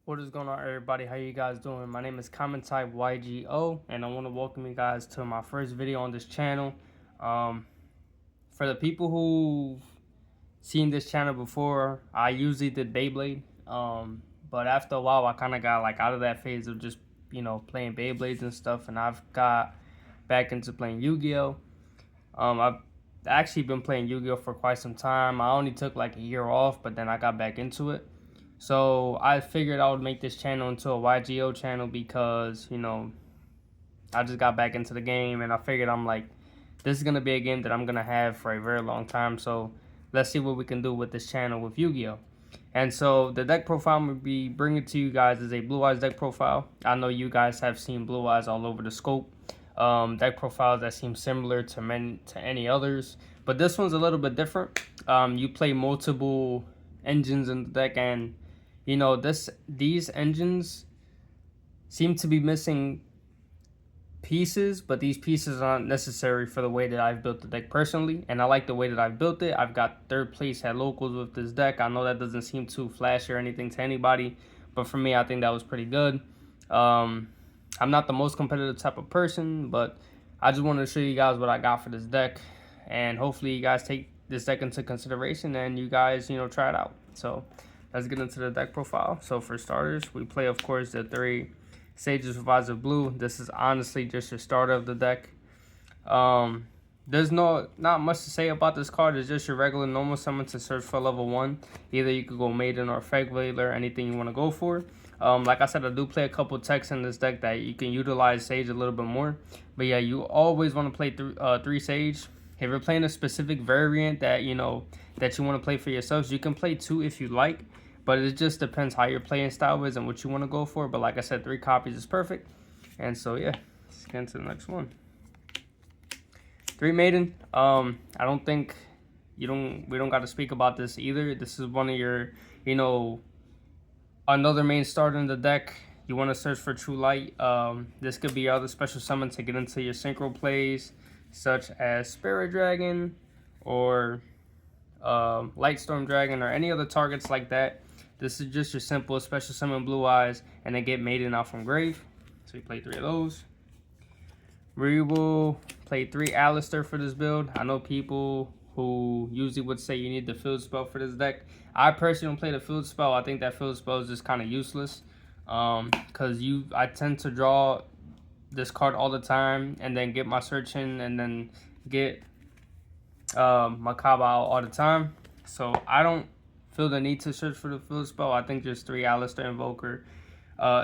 What is going on, everybody? How you guys doing? My name is Common Type YGO, and I want to welcome you guys to my first video on this channel. Um, for the people who've seen this channel before, I usually did Beyblade. But after a while, I kind of got like out of that phase of just playing Beyblades and stuff, and I've got back into playing Yu-Gi-Oh. I've actually been playing Yu-Gi-Oh for quite some time. I only took like a year off, but then I got back into it. So I figured I would make this channel into a YGO channel because, I just got back into the game and I figured I'm like, this is going to be a game that I'm going to have for a very long time. So let's see what we can do with this channel with Yu-Gi-Oh! And so the deck profile I'm going to be bringing to you guys is a Blue Eyes deck profile. I know you guys have seen Blue Eyes all over the scope. Deck profiles that seem similar to any others. But this one's a little bit different. You play multiple engines in the deck, and these engines seem to be missing pieces, but these pieces aren't necessary for the way that I've built the deck personally, and I like the way that I've built it. I've got third place at locals with this deck. I know that doesn't seem too flashy or anything to anybody, but for me, I think that was pretty good. I'm not the most competitive type of person, but I just wanted to show you guys what I got for this deck, and hopefully you guys take this deck into consideration and you guys, try it out. So let's get into the deck profile. So for starters, we play, of course, the 3 Sages of Eyes of Blue. This is honestly just your starter of the deck. There's not much to say about this card. It's just your regular normal summon to search for level 1. Either you could go Maiden or Fake Veiler, anything you want to go for. Like I said, I do play a couple techs in this deck that you can utilize Sage a little bit more. But yeah, you always want to play 3 Sage. If you're playing a specific variant that you want to play for yourselves, you can play 2 if you like. But it just depends how your playing style is and what you want to go for. But like I said, 3 copies is perfect. And so yeah, let's get into the next one. 3 Maiden. I don't think we don't got to speak about this either. This is one of your, another main starter in the deck. You want to search for True Light. This could be your other special summon to get into your synchro plays, such as Spirit Dragon or Lightstorm Dragon or any other targets like that. This is just your simple special summon Blue Eyes and then get Maiden out from grave. So you play 3 of those. We will play 3 Alistair for this build. I know people who usually would say you need the field spell for this deck. I personally don't play the field spell. I think that field spell is just kind of useless. Because I tend to draw this card all the time and then get my search in and then get my Kaba out all the time. So I don't feel the need to search for the field spell. I think just 3 Alistair Invoker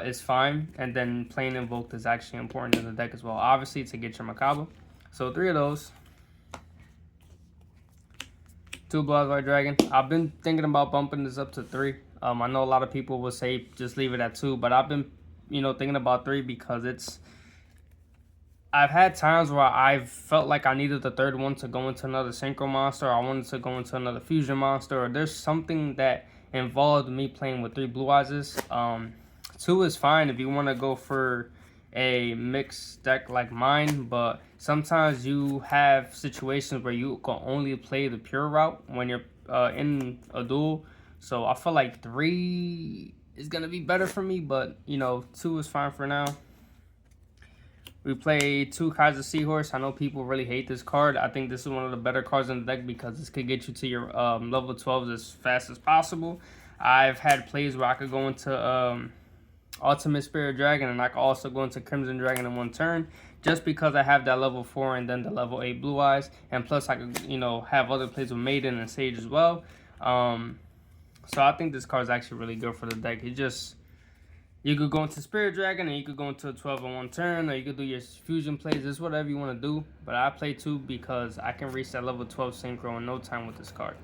is fine, and then playing Invoked is actually important in the deck as well, obviously, to get your Makaba. So 3 of those. 2 Blue Eyes White Dragon. I've been thinking about bumping this up to 3. I know a lot of people will say just leave it at 2, but I've been, thinking about 3 because I've had times where I've felt like I needed the 3rd one to go into another Synchro monster, or I wanted to go into another Fusion monster, or there's something that involved me playing with 3 Blue Eyes. 2 is fine if you want to go for a mixed deck like mine, but sometimes you have situations where you can only play the pure route when you're in a duel. So I feel like 3 is going to be better for me, but 2 is fine for now. We play 2 Kaiser Seahorse. I know people really hate this card. I think this is one of the better cards in the deck because this could get you to your level 12s as fast as possible. I've had plays where I could go into Ultimate Spirit Dragon and I could also go into Crimson Dragon in 1 turn just because I have that level 4 and then the level 8 Blue Eyes. And plus I could, have other plays with Maiden and Sage as well. So I think this card is actually really good for the deck. You could go into Spirit Dragon and you could go into a 12 in 1 turn, or you could do your fusion plays. It's whatever you want to do. But I play 2 because I can reach that level 12 synchro in no time with this card.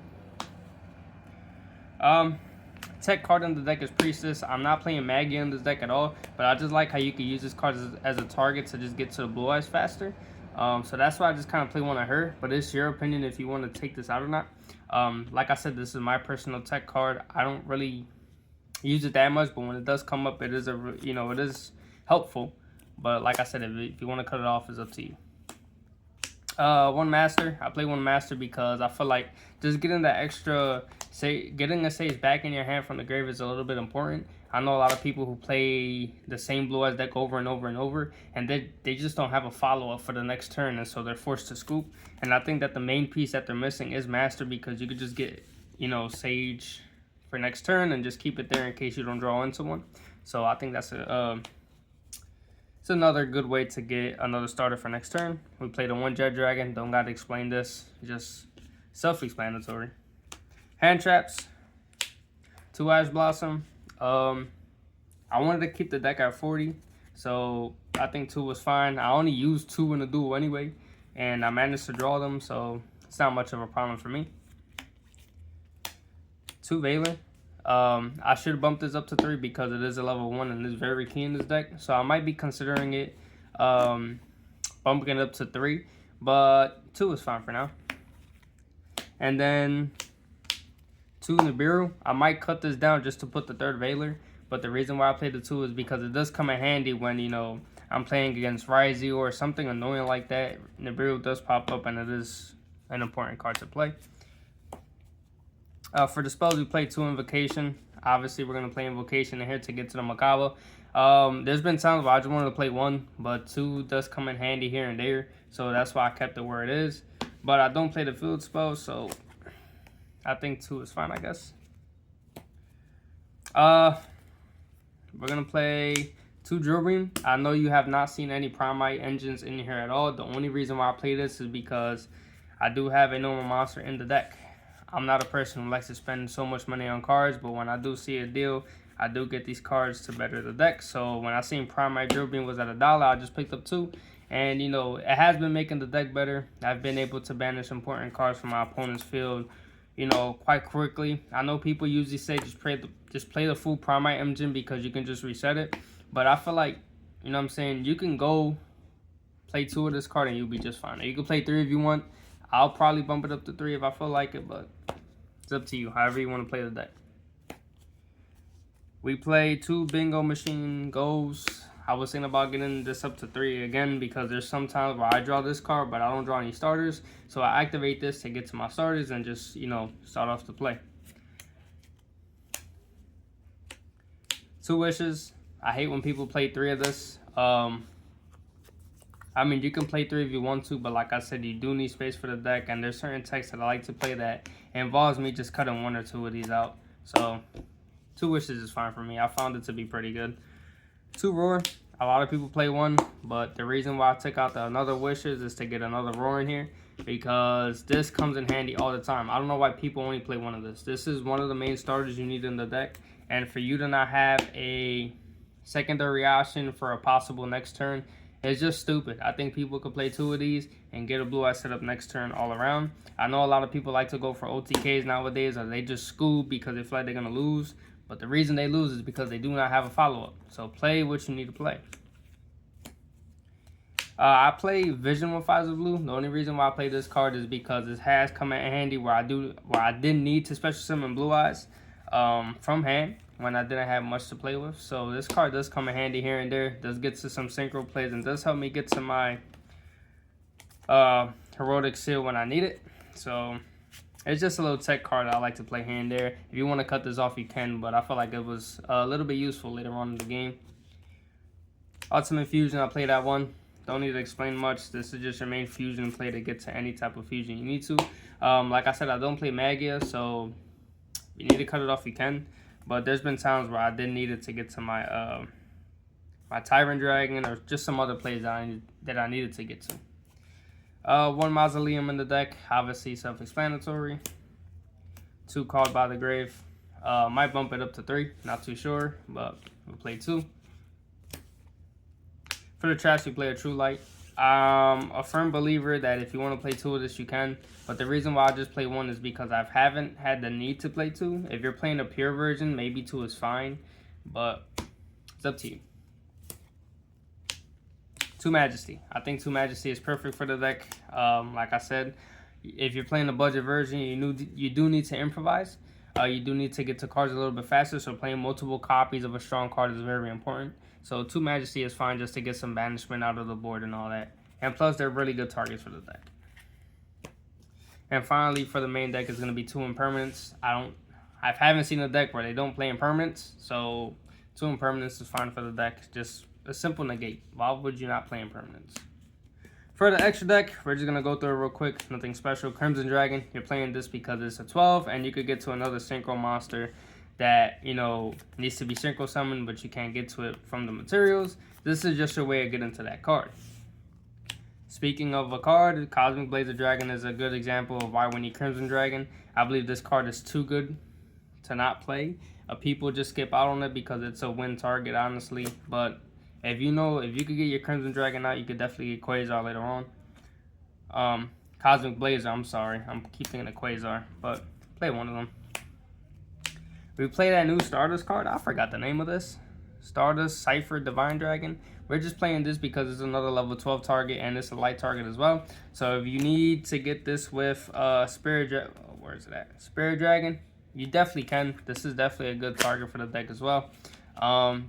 Tech card in the deck is Priestess. I'm not playing Maggie in this deck at all, but I just like how you can use this card as a target to just get to the Blue Eyes faster. So that's why I just kind of play one of her. But it's your opinion if you want to take this out or not. Like I said, this is my personal tech card. I don't really use it that much, but when it does come up, it is it is helpful. But like I said, if you want to cut it off, it's up to you. One master. I play one master because I feel like just getting that extra, getting a sage back in your hand from the grave is a little bit important. I know a lot of people who play the same blue eyes deck over and over and over, and they just don't have a follow-up for the next turn, and so they're forced to scoop. And I think that the main piece that they're missing is master, because you could just get, you know, sage for next turn and just keep it there in case you don't draw into one. So I think that's it's another good way to get another starter for next turn. We played a 1 Jet Dragon. Don't gotta explain this. Just self-explanatory. Hand traps. 2 Ash Blossom. I wanted to keep the deck at 40, so I think 2 was fine. I only used 2 in the duel anyway, and I managed to draw them, so it's not much of a problem for me. 2 Veiler. I should bump this up to 3 because it is a level 1 and it's very key in this deck. So I might be considering it, bumping it up to 3, but 2 is fine for now. And then 2 Nibiru. I might cut this down just to put the 3rd Veiler, but the reason why I played the 2 is because it does come in handy when, you know, I'm playing against Ryze or something annoying like that. Nibiru does pop up and it is an important card to play. For the spells, we play 2 Invocation. Obviously, we're going to play Invocation in here to get to the Macabre. There's been times where I just wanted to play 1, but 2 does come in handy here and there. So that's why I kept it where it is. But I don't play the field spell, so I think 2 is fine, I guess. We're going to play 2 Drill Beam. I know you have not seen any Primite engines in here at all. The only reason why I play this is because I do have a normal monster in the deck. I'm not a person who likes to spend so much money on cards, but when I do see a deal, I do get these cards to better the deck. So when I seen Primite Drill Beam was at $1, I just picked up 2. And, you know, it has been making the deck better. I've been able to banish important cards from my opponent's field, you know, quite quickly. I know people usually say just play the full Primite engine because you can just reset it. But I feel like, you know what I'm saying, you can go play 2 of this card and you'll be just fine. You can play 3 if you want. I'll probably bump it up to 3 if I feel like it, but it's up to you, however you want to play the deck. We play 2 Bingo Machine Goes. I was thinking about getting this up to 3 again because there's some times where I draw this card, but I don't draw any starters. So I activate this to get to my starters and just, you know, start off the play. 2 Wishes. I hate when people play 3 of this. I mean, you can play 3 if you want to, but like I said, you do need space for the deck, and there's certain texts that I like to play that involves me just cutting 1 or 2 of these out. So 2 Wishes is fine for me. I found it to be pretty good. 2 Roar. A lot of people play 1, but the reason why I took out the another Wishes is to get another Roar in here, because this comes in handy all the time. I don't know why people only play 1 of this. This is one of the main starters you need in the deck, and for you to not have a secondary option for a possible next turn, it's just stupid. I think people could play 2 of these and get a blue eye setup next turn all around. I know a lot of people like to go for OTKs nowadays, or they just scoop because they feel like they're going to lose. But the reason they lose is because they do not have a follow-up. So play what you need to play. I play Vision with Eyes of Blue. The only reason why I play this card is because it has come in handy where I didn't need to special summon Blue Eyes from hand when I didn't have much to play with. So this card does come in handy here and there. Does get to some synchro plays and does help me get to my Heroic Seal when I need it. So it's just a little tech card I like to play here and there. If you want to cut this off, you can, but I feel like it was a little bit useful later on in the game. Ultimate Fusion, I played that one. Don't need to explain much. This is just your main fusion play to get to any type of fusion you need to. Like I said, I don't play Magia, so if you need to cut it off, you can. But there's been times where I did need it to get to my my Tyrant Dragon or just some other plays that I needed to get to. 1 Mausoleum in the deck, obviously self-explanatory. 2 Called by the Grave. Might bump it up to 3, not too sure, but we'll play 2. For the trash, we play a True Light. A firm believer that if you want to play 2 of this, you can. But the reason why I just play 1 is because I haven't had the need to play 2. If you're playing a pure version, maybe 2 is fine. But it's up to you. 2 Majesty. I think 2 Majesty is perfect for the deck. Like I said, if you're playing the budget version, you do need to improvise. You do need to get to cards a little bit faster, so playing multiple copies of a strong card is very important. So 2 Majesty is fine just to get some banishment out of the board and all that. And plus, they're really good targets for the deck. And finally, for the main deck, is going to be 2 impermanents. I haven't seen a deck where they don't play impermanents, so 2 impermanents is fine for the deck. Just a simple negate. Why would you not play impermanents? For the extra deck, we're just going to go through it real quick. Nothing special. Crimson Dragon, you're playing this because it's a 12, and you could get to another synchro monster that, you know, needs to be synchro summoned, but you can't get to it from the materials. This is just your way of getting to that card. Speaking of a card, Cosmic Blazer Dragon is a good example of why we need Crimson Dragon. I believe this card is too good to not play. People just skip out on it because it's a win target, honestly. But if you could get your Crimson Dragon out, you could definitely get Quasar later on. Cosmic Blazer, I'm sorry. I'm keep thinking of Quasar, but play one of them. We play that new Stardust card. I forgot the name of this. Stardust Cypher Divine Dragon. We're just playing this because it's another level 12 target and it's a light target as well. So if you need to get this with Spirit Dragon, you definitely can. This is definitely a good target for the deck as well.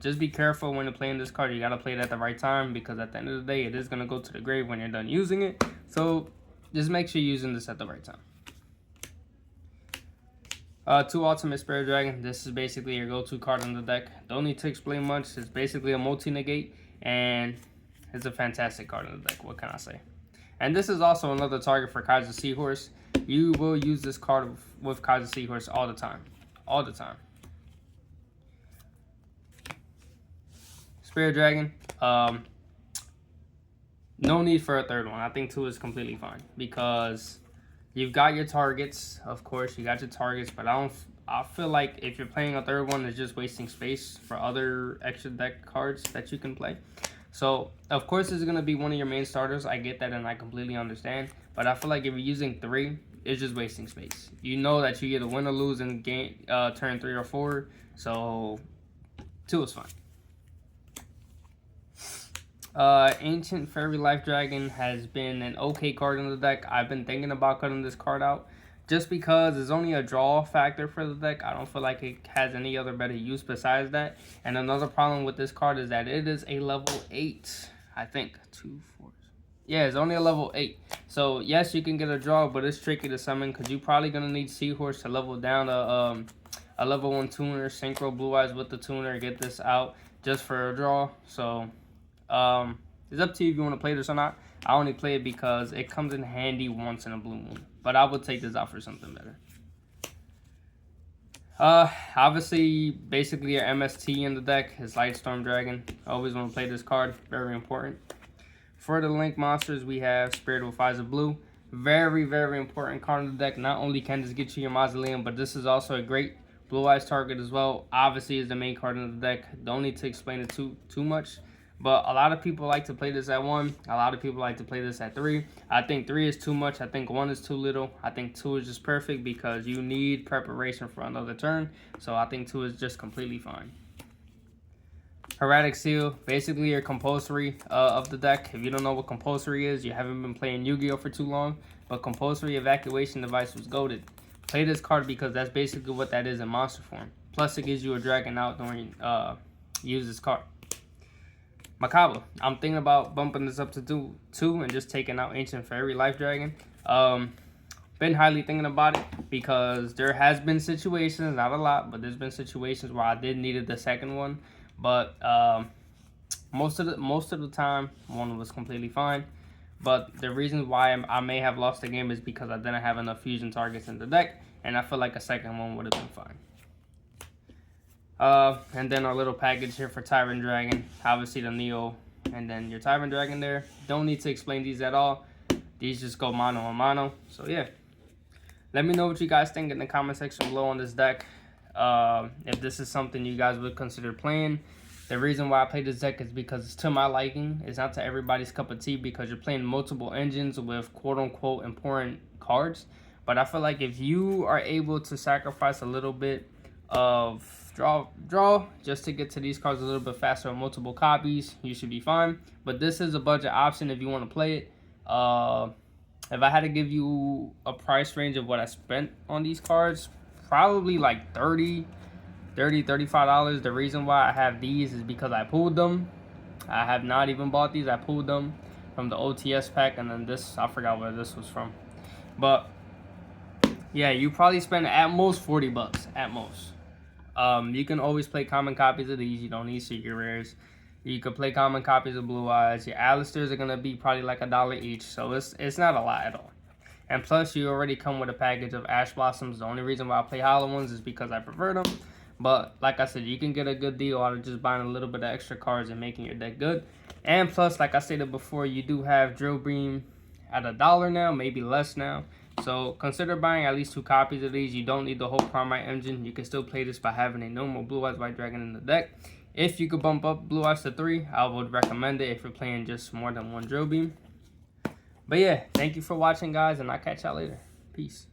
Just be careful when you're playing this card. You gotta play it at the right time because at the end of the day, it is gonna go to the grave when you're done using it. So just make sure you're using this at the right time. 2 Ultimate Spirit Dragon. This is basically your go-to card in the deck. Don't need to explain much. It's basically a multi-negate, and it's a fantastic card in the deck. What can I say? And this is also another target for Kaiser Seahorse. You will use this card with Kaiser Seahorse all the time. All the time. Spirit Dragon. No need for a third one. I think 2 is completely fine because you've got your targets, of course. You got your targets, but I feel like if you're playing a third one, it's just wasting space for other extra deck cards that you can play. So, of course, this is going to be one of your main starters. I get that, and I completely understand. But I feel like if you're using 3, it's just wasting space. You know that you either win or lose in game turn 3 or 4. So, 2 is fine. Ancient Fairy Life Dragon has been an okay card in the deck. I've been thinking about cutting this card out just because it's only a draw factor for the deck. I don't feel like it has any other better use besides that. And another problem with this card is that it is a level 8. I think 2, 4. Yeah, it's only a level 8. So yes, you can get a draw, but it's tricky to summon because you're probably gonna need Seahorse to level down a level 1 tuner, synchro Blue Eyes with the tuner, get this out just for a draw. So it's up to you if you want to play this or not. I only play it because it comes in handy once in a blue moon. But I would take this out for something better. Obviously, basically your MST in the deck is Lightstorm Dragon. I always want to play this card. Very important. For the Link monsters, we have Spirit of Faiza Blue. Very, very important card in the deck. Not only can this get you your Mausoleum, but this is also a great Blue Eyes target as well. Obviously, is the main card in the deck. Don't need to explain it too much. But a lot of people like to play this at 1. A lot of people like to play this at 3. I think 3 is too much. I think 1 is too little. I think 2 is just perfect because you need preparation for another turn. So I think 2 is just completely fine. Erratic Seal, basically your compulsory of the deck. If you don't know what compulsory is, you haven't been playing Yu-Gi-Oh for too long. But compulsory evacuation device was goated. Play this card because that's basically what that is in monster form. Plus it gives you a dragon out during use this card. Macabre. I'm thinking about bumping this up to 2 and just taking out Ancient Fairy Life Dragon. Been highly thinking about it because there has been situations, not a lot, but there's been situations where I did needed the second one. But most of the time, 1 was completely fine. But the reason why I may have lost the game is because I didn't have enough fusion targets in the deck, and I feel like a second one would have been fine. And then our little package here for Tyrant Dragon. Obviously the Neo, and then your Tyrant Dragon there. Don't need to explain these at all. These just go mono and mono. So yeah. Let me know what you guys think in the comment section below on this deck. If this is something you guys would consider playing. The reason why I play this deck is because it's to my liking. It's not to everybody's cup of tea because you're playing multiple engines with quote-unquote important cards. But I feel like if you are able to sacrifice a little bit of draw just to get to these cards a little bit faster on multiple copies, you should be fine. But this is a budget option if you want to play it. If I had to give you a price range of what I spent on these cards, probably like $35. The reason why I have these is because I pulled them. I have not even bought these. I pulled them from the OTS pack, and then this, I forgot where this was from. But Yeah, you probably spend at most 40 bucks, at most. You can always play common copies of these. You don't need secret rares. You could play common copies of Blue Eyes. Your Alistairs are gonna be probably like $1 each, so it's not a lot at all. And plus, you already come with a package of Ash Blossoms. The only reason why I play hollow ones is because I prefer them. But like I said, you can get a good deal out of just buying a little bit of extra cards and making your deck good. And plus, like I stated before, you do have Drill Beam at $1 now, maybe less now. So consider buying at least 2 copies of these. You don't need the whole Promite engine. You can still play this by having a normal Blue Eyes White Dragon in the deck. If you could bump up Blue Eyes to 3, I would recommend it if you're playing just more than one Drill Beam. But yeah, thank you for watching, guys, and I'll catch y'all later. Peace.